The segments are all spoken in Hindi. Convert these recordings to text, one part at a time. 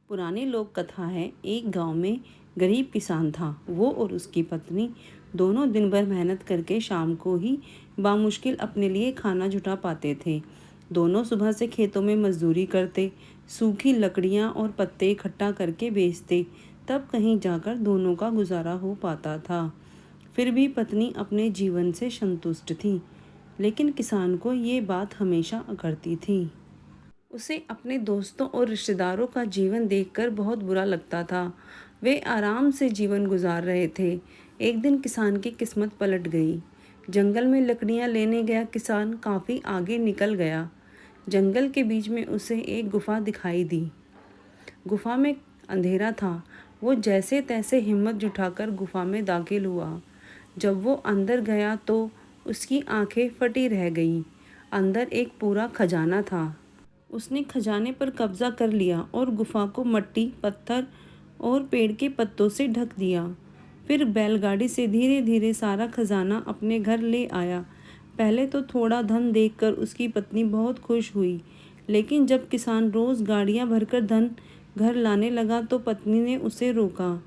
पुरानी लोक कथा है। एक गांव में गरीब किसान था। वो और उसकी पत्नी दोनों दिन भर मेहनत करके शाम को ही बामुश्किल अपने लिए खाना जुटा पाते थे। दोनों सुबह से खेतों में मजदूरी करते, सूखी लकड़ियां और पत्ते इकट्ठा करके बेचते, तब कहीं जाकर दोनों का गुजारा हो पाता था। फिर भी पत्नी अपने जीवन से संतुष्ट थी, लेकिन किसान को ये बात हमेशा अखरती थी। उसे अपने दोस्तों और रिश्तेदारों का जीवन देखकर बहुत बुरा लगता था। वे आराम से जीवन गुजार रहे थे। एक दिन किसान की किस्मत पलट गई। जंगल में लकड़ियां लेने गया किसान काफ़ी आगे निकल गया। जंगल के बीच में उसे एक गुफा दिखाई दी। गुफा में अंधेरा था। वो जैसे तैसे हिम्मत जुटाकर गुफा में दाखिल हुआ। जब वो अंदर गया तो उसकी आंखें फटी रह गईं। अंदर एक पूरा खजाना था। उसने खजाने पर कब्जा कर लिया और गुफा को मिट्टी, पत्थर और पेड़ के पत्तों से ढक दिया। फिर बैलगाड़ी से धीरे धीरे सारा खजाना अपने घर ले आया। पहले तो थोड़ा धन देखकर उसकी पत्नी बहुत खुश हुई, लेकिन जब किसान रोज गाड़ियां भरकर धन घर लाने लगा तो पत्नी ने उसे रोका,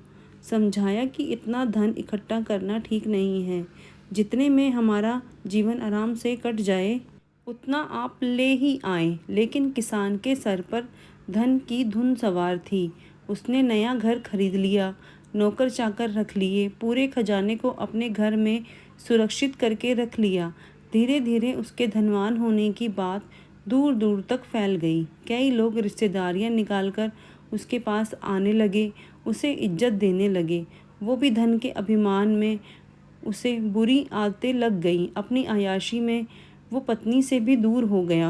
समझाया कि इतना धन इकट्ठा करना ठीक नहीं है। जितने में हमारा जीवन आराम से कट जाए उतना आप ले ही आए। लेकिन किसान के सर पर धन की धुन सवार थी। उसने नया घर खरीद लिया, नौकर चाकर रख लिए, पूरे खजाने को अपने घर में सुरक्षित करके रख लिया। धीरे धीरे उसके धनवान होने की बात दूर दूर तक फैल गई। कई लोग रिश्तेदारियां निकालकर उसके पास आने लगे, उसे इज्जत देने लगे। वो भी धन के अभिमान में उसे बुरी आदतें लग गईं। अपनी अय्याशी में वो पत्नी से भी दूर हो गया।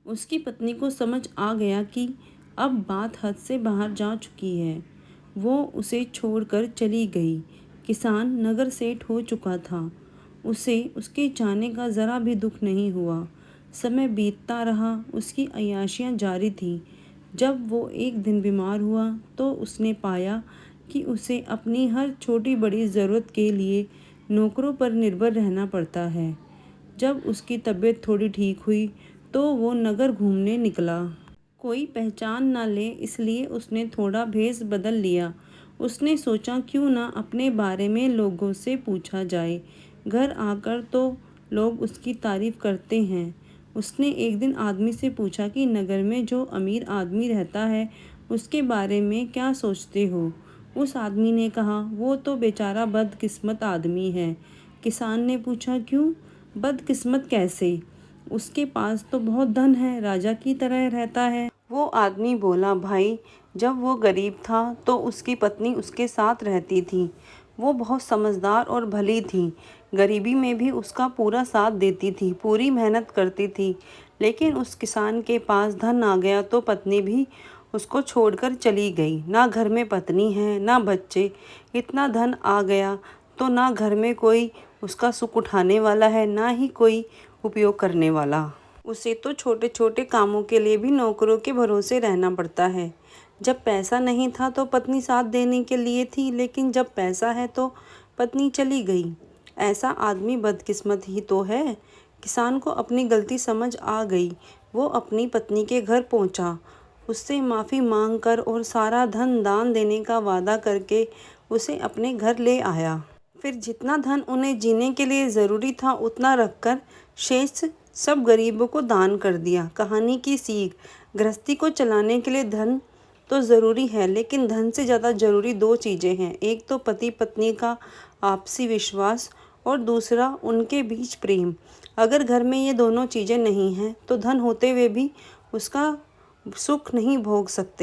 उसकी पत्नी को समझ आ गया कि अब बात हद से बाहर जा चुकी है। वो उसे छोड़कर चली गई। किसान नगर सेठ हो चुका था। उसे उसके जाने का ज़रा भी दुख नहीं हुआ। समय बीतता रहा, उसकी अय्याशियाँ जारी थीं। जब वो एक दिन बीमार हुआ तो उसने पाया कि उसे अपनी हर छोटी बड़ी ज़रूरत के लिए नौकरों पर निर्भर रहना पड़ता है। जब उसकी तबीयत थोड़ी ठीक हुई तो वो नगर घूमने निकला। कोई पहचान न ले इसलिए उसने थोड़ा भेष बदल लिया। उसने सोचा क्यों ना अपने बारे में लोगों से पूछा जाए। घर आकर तो लोग उसकी तारीफ करते हैं। उसने एक दिन आदमी से पूछा कि नगर में जो अमीर आदमी रहता है उसके बारे में क्या सोचते हो। उस आदमी ने कहा, वो तो बेचारा बदकिस्मत आदमी है। किसान ने पूछा, क्यों बदकिस्मत कैसे? उसके पास तो बहुत धन है, राजा की तरह रहता है। वो आदमी बोला, भाई जब वो गरीब था तो उसकी पत्नी उसके साथ रहती थी। वो बहुत समझदार और भली थी। गरीबी में भी उसका पूरा साथ देती थी, पूरी मेहनत करती थी। लेकिन उस किसान के पास धन आ गया तो पत्नी भी उसको छोड़कर चली गई। ना घर में पत्नी है ना बच्चे। इतना धन आ गया तो ना घर में कोई उसका सुख उठाने वाला है, ना ही कोई उपयोग करने वाला। उसे तो छोटे छोटे कामों के लिए भी नौकरों के भरोसे रहना पड़ता है। जब पैसा नहीं था तो पत्नी साथ देने के लिए थी, लेकिन जब पैसा है तो पत्नी चली गई। ऐसा आदमी बदकिस्मत ही तो है। किसान को अपनी गलती समझ आ गई। वो अपनी पत्नी के घर पहुंचा, उससे माफ़ी मांग कर और सारा धन दान देने का वादा करके उसे अपने घर ले आया। फिर जितना धन उन्हें जीने के लिए ज़रूरी था उतना रखकर शेष सब गरीबों को दान कर दिया। कहानी की सीख, गृहस्थी को चलाने के लिए धन तो ज़रूरी है, लेकिन धन से ज़्यादा ज़रूरी दो चीज़ें हैं। एक तो पति पत्नी का आपसी विश्वास और दूसरा उनके बीच प्रेम। अगर घर में ये दोनों चीज़ें नहीं हैं तो धन होते हुए भी उसका सुख नहीं भोग सकते।